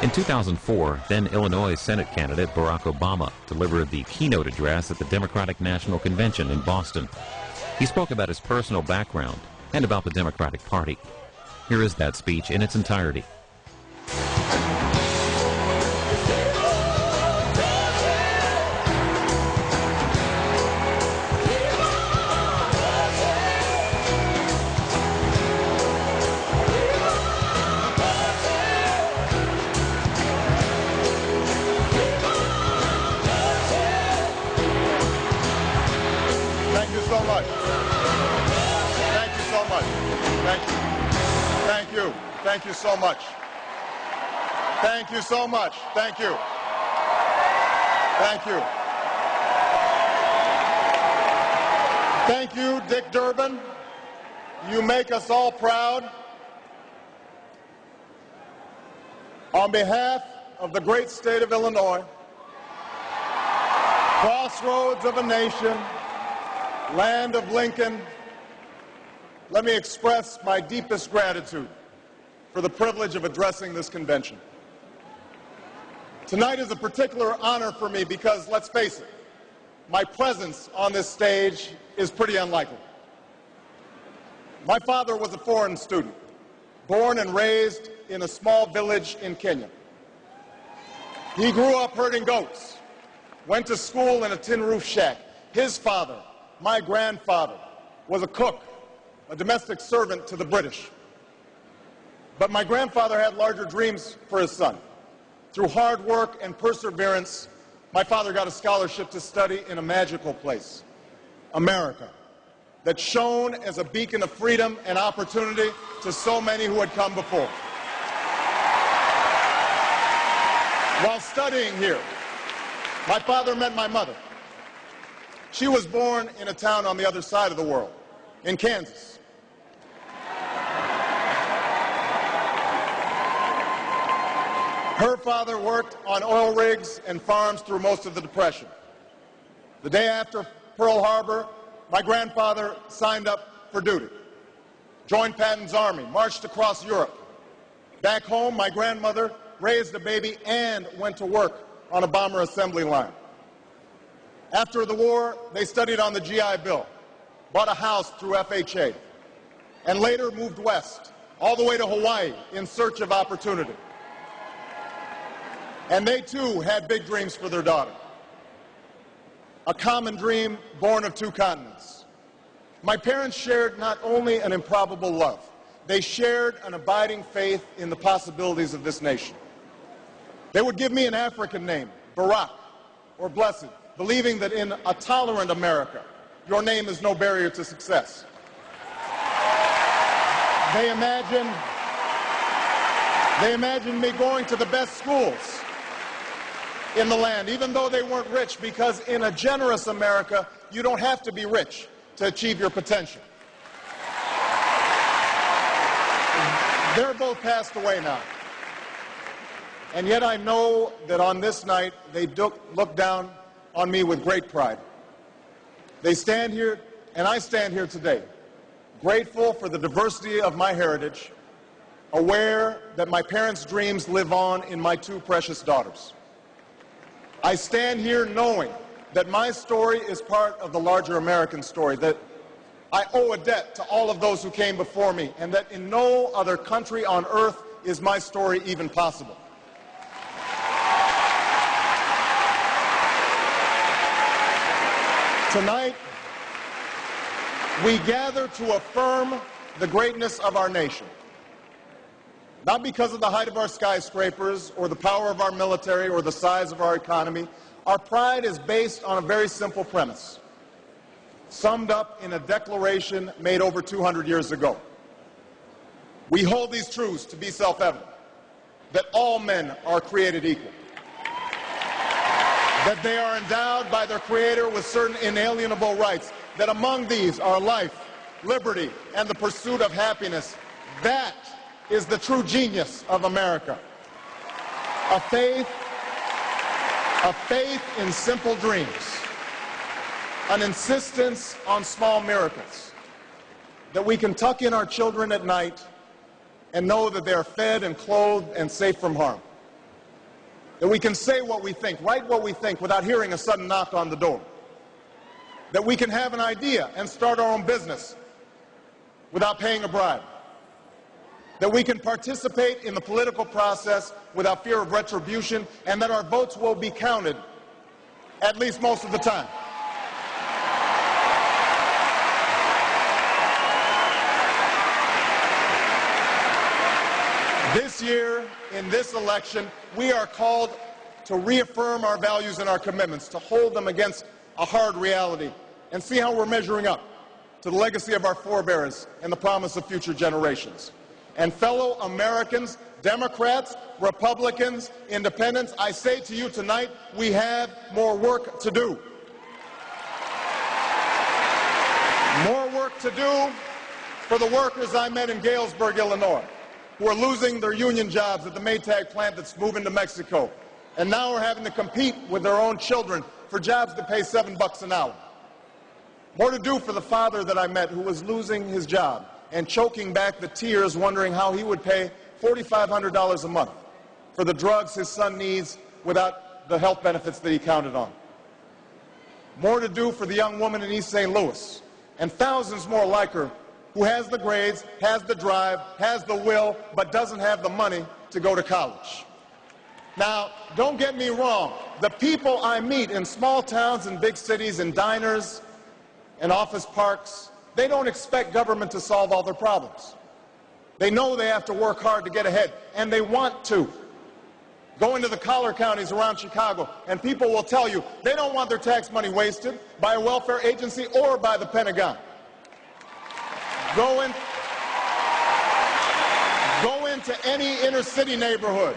In 2004, then Illinois Senate candidate Barack Obama delivered the keynote address at the Democratic National Convention in Boston. He spoke about his personal background and about the Democratic Party. Here is that speech in its entirety. Thank you so much. Thank you so much. Thank you. Thank you. Thank you, Dick Durbin. You make us all proud. On behalf of the great state of Illinois, crossroads of a nation, land of Lincoln, let me express my deepest gratitude for the privilege of addressing this convention. Tonight is a particular honor for me because, let's face it, my presence on this stage is pretty unlikely. My father was a foreign student, born and raised in a small village in Kenya. He grew up herding goats, went to school in a tin roof shack. His father, my grandfather, was a cook, a domestic servant to the British. But my grandfather had larger dreams for his son. Through hard work and perseverance, my father got a scholarship to study in a magical place, America, that shone as a beacon of freedom and opportunity to so many who had come before. While studying here, my father met my mother. She was born in a town on the other side of the world, in Kansas. Her father worked on oil rigs and farms through most of the Depression. The day after Pearl Harbor, my grandfather signed up for duty, joined Patton's army, marched across Europe. Back home, my grandmother raised a baby and went to work on a bomber assembly line. After the war, they studied on the GI Bill, bought a house through FHA, and later moved west, all the way to Hawaii in search of opportunity. And they too had big dreams for their daughter. A common dream born of two continents. My parents shared not only an improbable love, they shared an abiding faith in the possibilities of this nation. They would give me an African name, Barak, or Blessed, believing that in a tolerant America, your name is no barrier to success. They imagined me going to the best schools in the land, even though they weren't rich, because in a generous America, you don't have to be rich to achieve your potential. They're both passed away now. And yet I know that on this night, they look down on me with great pride. They stand here, and I stand here today, grateful for the diversity of my heritage, aware that my parents' dreams live on in my two precious daughters. I stand here knowing that my story is part of the larger American story, that I owe a debt to all of those who came before me, and that in no other country on earth is my story even possible. Tonight, we gather to affirm the greatness of our nation. Not because of the height of our skyscrapers, or the power of our military, or the size of our economy. Our pride is based on a very simple premise, summed up in a declaration made over 200 years ago. We hold these truths to be self-evident, that all men are created equal, that they are endowed by their Creator with certain inalienable rights, that among these are life, liberty, and the pursuit of happiness. That is the true genius of America. A faith in simple dreams, an insistence on small miracles, that we can tuck in our children at night and know that they are fed and clothed and safe from harm. That we can say what we think, write what we think without hearing a sudden knock on the door. That we can have an idea and start our own business without paying a bribe. That we can participate in the political process without fear of retribution, and that our votes will be counted, at least most of the time. This year, in this election, we are called to reaffirm our values and our commitments, to hold them against a hard reality, and see how we're measuring up to the legacy of our forebears and the promise of future generations. And fellow Americans, Democrats, Republicans, Independents, I say to you tonight, we have more work to do. More work to do for the workers I met in Galesburg, Illinois, who are losing their union jobs at the Maytag plant that's moving to Mexico, and now are having to compete with their own children for jobs that pay $7 an hour. More to do for the father that I met who was losing his job and choking back the tears, wondering how he would pay $4,500 a month for the drugs his son needs without the health benefits that he counted on. More to do for the young woman in East St. Louis, and thousands more like her, who has the grades, has the drive, has the will, but doesn't have the money to go to college. Now, don't get me wrong. The people I meet in small towns and big cities, in diners and office parks, they don't expect government to solve all their problems. They know they have to work hard to get ahead, and they want to. Go into the collar counties around Chicago, and people will tell you they don't want their tax money wasted by a welfare agency or by the Pentagon. Go into any inner city neighborhood,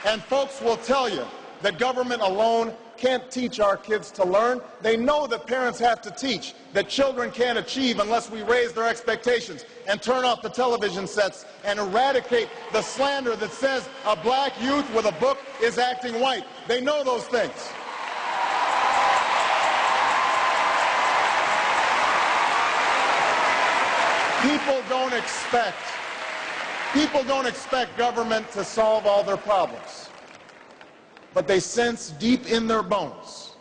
and folks will tell you that government alone can't teach our kids to learn. They know that parents have to teach, that children can't achieve unless we raise their expectations and turn off the television sets and eradicate the slander that says a black youth with a book is acting white. They know those things. People don't expect government to solve all their problems. But they sense deep in their bones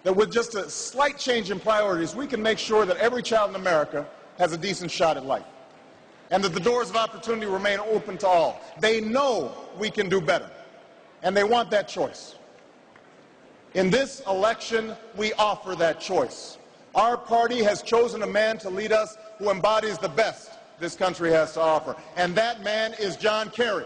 that with just a slight change in priorities, we can make sure that every child in America has a decent shot at life, and that the doors of opportunity remain open to all. They know we can do better, and they want that choice. In this election, we offer that choice. Our party has chosen a man to lead us who embodies the best this country has to offer, and that man is John Kerry.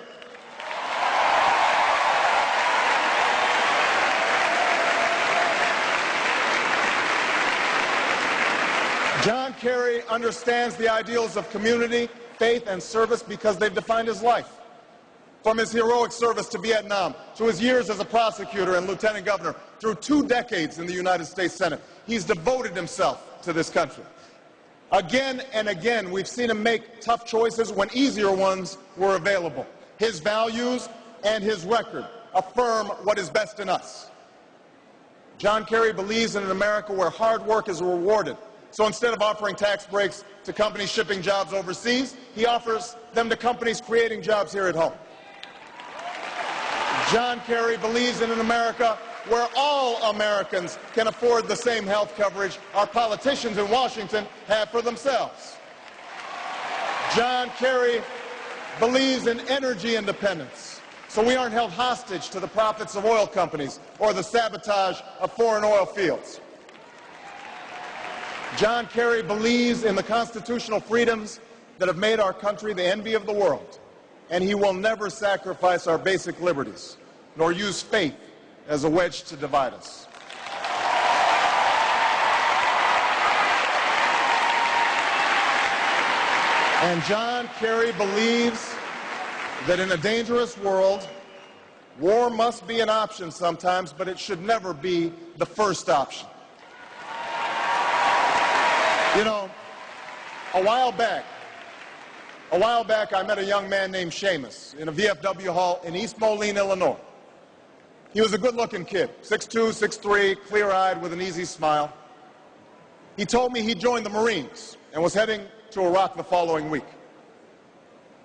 John Kerry understands the ideals of community, faith, and service because they've defined his life. From his heroic service to Vietnam, to his years as a prosecutor and lieutenant governor, through 2 decades in the United States Senate, he's devoted himself to this country. Again and again, we've seen him make tough choices when easier ones were available. His values and his record affirm what is best in us. John Kerry believes in an America where hard work is rewarded. So instead of offering tax breaks to companies shipping jobs overseas, he offers them to companies creating jobs here at home. John Kerry believes in an America where all Americans can afford the same health coverage our politicians in Washington have for themselves. John Kerry believes in energy independence, so we aren't held hostage to the profits of oil companies or the sabotage of foreign oil fields. John Kerry believes in the constitutional freedoms that have made our country the envy of the world, and he will never sacrifice our basic liberties, nor use faith as a wedge to divide us. And John Kerry believes that in a dangerous world, war must be an option sometimes, but it should never be the first option. You know, a while back, I met a young man named Seamus in a VFW hall in East Moline, Illinois. He was a good-looking kid, 6'2", 6'3", clear-eyed with an easy smile. He told me he joined the Marines and was heading to Iraq the following week.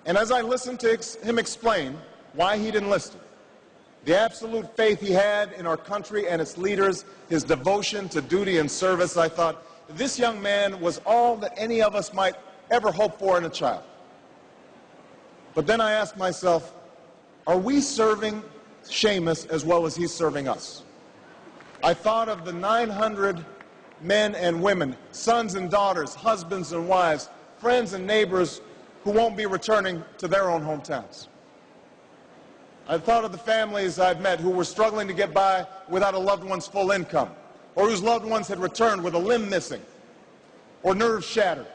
And as I listened to him explain why he'd enlisted, the absolute faith he had in our country and its leaders, his devotion to duty and service, I thought, this young man was all that any of us might ever hope for in a child. But then I asked myself, are we serving Seamus as well as he's serving us? I thought of the 900 men and women, sons and daughters, husbands and wives, friends and neighbors who won't be returning to their own hometowns. I thought of the families I've met who were struggling to get by without a loved one's full income, or whose loved ones had returned with a limb missing or nerves shattered,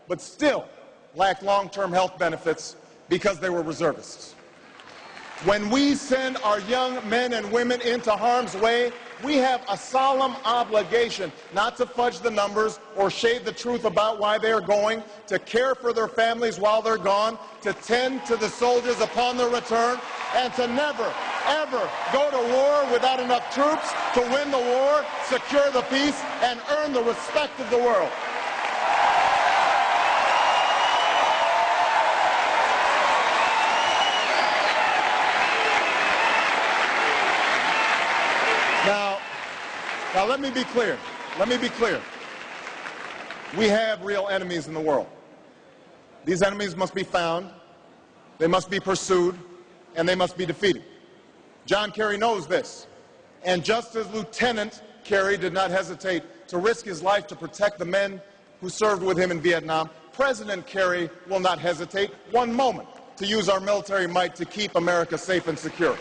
but still lacked long-term health benefits because they were reservists. When we send our young men and women into harm's way, we have a solemn obligation not to fudge the numbers or shade the truth about why they are going, to care for their families while they're gone, to tend to the soldiers upon their return, and to never, ever go to war without enough troops to win the war, secure the peace, and earn the respect of the world. Now let me be clear. Let me be clear. We have real enemies in the world. These enemies must be found, they must be pursued, and they must be defeated. John Kerry knows this. And just as Lieutenant Kerry did not hesitate to risk his life to protect the men who served with him in Vietnam, President Kerry will not hesitate one moment to use our military might to keep America safe and secure.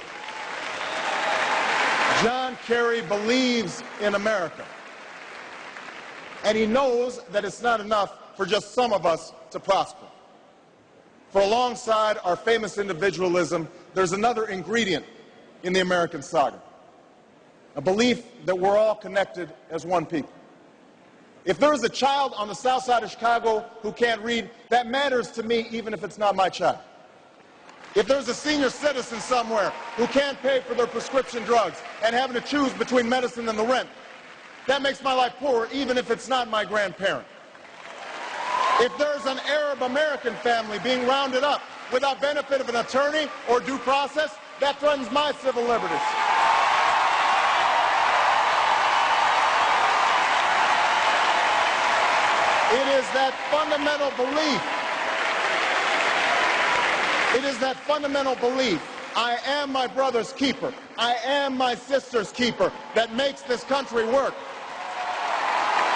John Kerry believes in America, and he knows that it's not enough for just some of us to prosper. For alongside our famous individualism, there's another ingredient in the American saga, a belief that we're all connected as one people. If there's a child on the south side of Chicago who can't read, that matters to me even if it's not my child. If there's a senior citizen somewhere who can't pay for their prescription drugs and having to choose between medicine and the rent, that makes my life poorer even if it's not my grandparent. If there's an Arab American family being rounded up without benefit of an attorney or due process, that threatens my civil liberties. It is that fundamental belief. It is that fundamental belief, I am my brother's keeper, I am my sister's keeper, that makes this country work.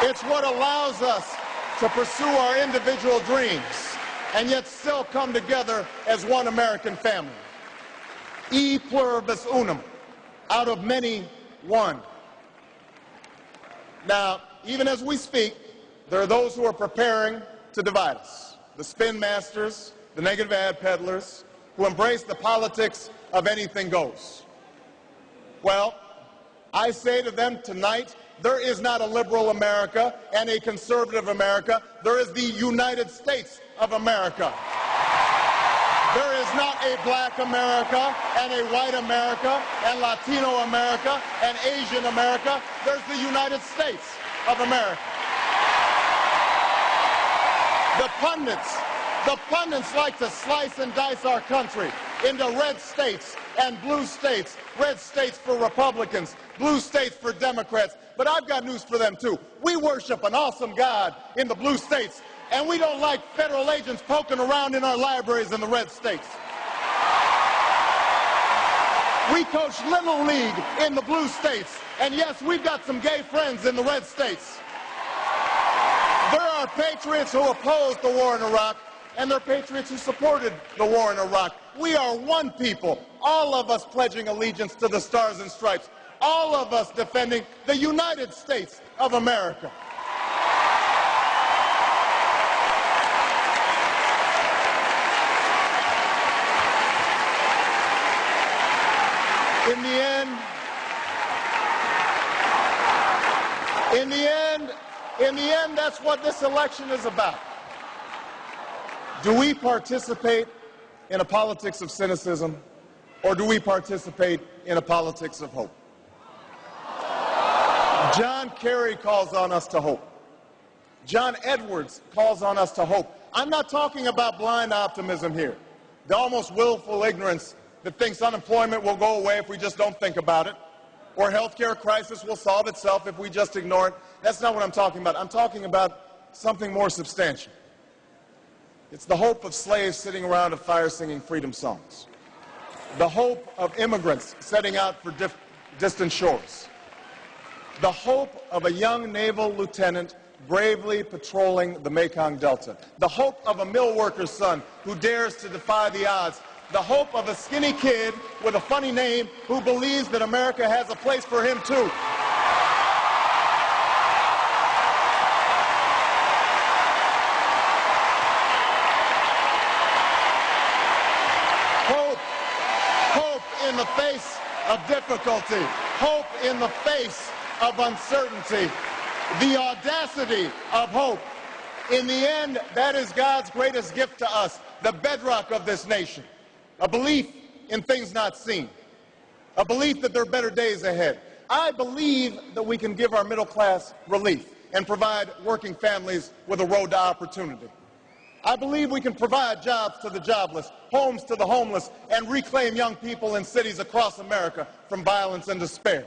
It's what allows us to pursue our individual dreams and yet still come together as one American family. E pluribus unum, out of many, one. Now, even as we speak, there are those who are preparing to divide us. The spin masters, the negative ad peddlers, who embrace the politics of anything goes. Well, I say to them tonight, there is not a liberal America and a conservative America. There is the United States of America. There is not a black America and a white America and Latino America and Asian America. There's the United States of America. The pundits like to slice and dice our country into red states and blue states, red states for Republicans, blue states for Democrats. But I've got news for them too. We worship an awesome God in the blue states, and we don't like federal agents poking around in our libraries in the red states. We coach Little League in the blue states, and yes, we've got some gay friends in the red states. There are patriots who opposed the war in Iraq, and there are patriots who supported the war in Iraq. We are one people, all of us pledging allegiance to the Stars and Stripes, all of us defending the United States of America. In the end, that's what this election is about. Do we participate in a politics of cynicism, or do we participate in a politics of hope? John Kerry calls on us to hope. John Edwards calls on us to hope. I'm not talking about blind optimism here, the almost willful ignorance that thinks unemployment will go away if we just don't think about it, or healthcare crisis will solve itself if we just ignore it. That's not what I'm talking about. I'm talking about something more substantial. It's the hope of slaves sitting around a fire singing freedom songs. The hope of immigrants setting out for distant shores. The hope of a young naval lieutenant bravely patrolling the Mekong Delta. The hope of a mill worker's son who dares to defy the odds. The hope of a skinny kid with a funny name who believes that America has a place for him too. Hope in the face of difficulty. Hope in the face of uncertainty. The audacity of hope. In the end, that is God's greatest gift to us, the bedrock of this nation. A belief in things not seen. A belief that there are better days ahead. I believe that we can give our middle class relief and provide working families with a road to opportunity. I believe we can provide jobs to the jobless, homes to the homeless, and reclaim young people in cities across America from violence and despair.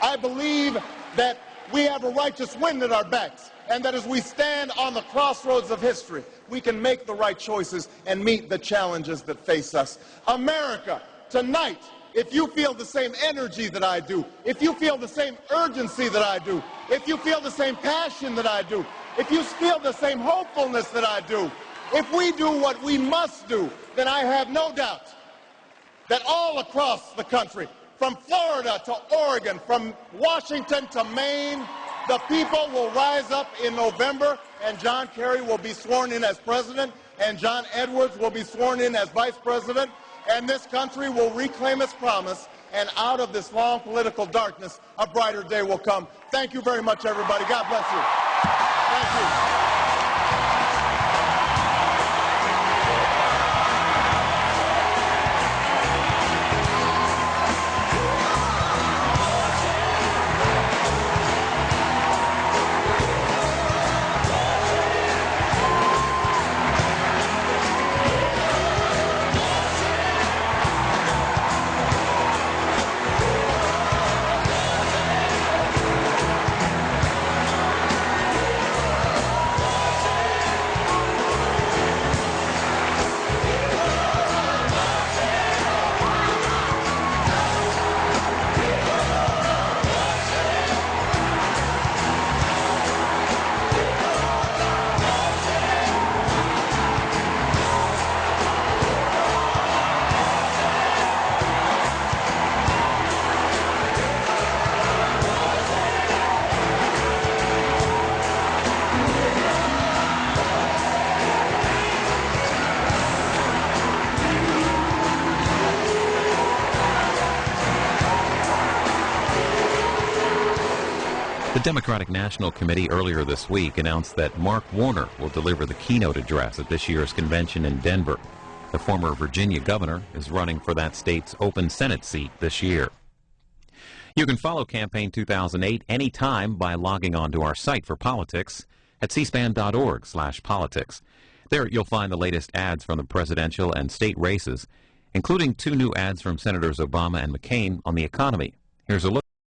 I believe that we have a righteous wind at our backs, and that as we stand on the crossroads of history, we can make the right choices and meet the challenges that face us. America, tonight, if you feel the same energy that I do, if you feel the same urgency that I do, if you feel the same passion that I do, if you feel the same hopefulness that I do, if we do what we must do, then I have no doubt that all across the country, from Florida to Oregon, from Washington to Maine, the people will rise up in November, and John Kerry will be sworn in as president, and John Edwards will be sworn in as vice president, and this country will reclaim its promise, and out of this long political darkness, a brighter day will come. Thank you very much, everybody. God bless you. Thank you. The Democratic National Committee earlier this week announced that Mark Warner will deliver the keynote address at this year's convention in Denver. The former Virginia governor is running for that state's open Senate seat this year. You can follow Campaign 2008 anytime by logging on to our site for politics at cspan.org/politics. There you'll find the latest ads from the presidential and state races, including 2 new ads from Senators Obama and McCain on the economy. Here's a look.